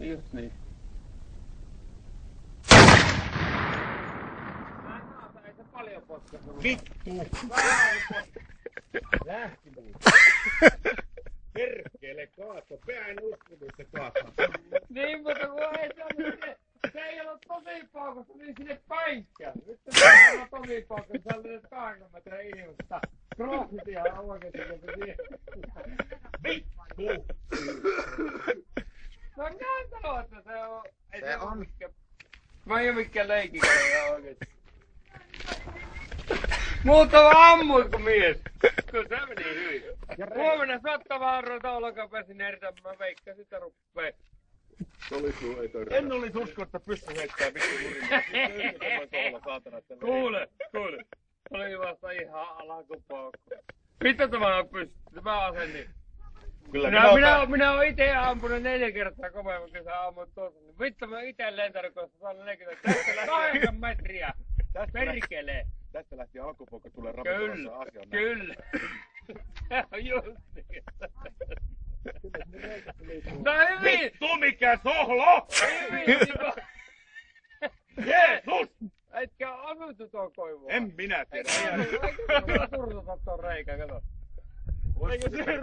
Just niin. Ei se paljon potkaise. Vittu! Lähti muuten. Perkele kaato. Mä en uskonut, että se kaataa. Niin, mutta kun ei se ollut se ei ollut tosipaukas, se oli sinne päinkään. Nyt se on tosipaukas, se oli 8 metriä ihmistä. Crossit ihan oikeesti, kun se siihen. Vittu! No näin sanoo, että se on. Ei Se on. Mä en oo mikään leikikäinen ihan oikeesti. Muutama ammuin kuin mies. Kyllä se meni hyvin. Huomenna Sattavaarroita olkapäsin eritä, mä veikkasin, että ruppee. En olisi uskonut, että pystyn heittämään vittu Kuule. Oli vasta ihan alakupaukku. Mitä tämä pystyy? Mä asennin. Kyllä Minä oon ite ampunut 4 kertaa kovemmin, kun sä ammut tuossa. Vittu mä ite lentänyt, kun sä saan 40. Tästä lähti 8 metriä. Perkelee. Tästä lähti alkupoika tulee ravintolassa asian. Kyllä. Just niin. No hyvin! Vittu mikä sohlo! Hyvin! Jeesus! Etkä asutu tuon koivua. En minä tiedä. Eikö turtuta tuon reikä, kato. Eikö se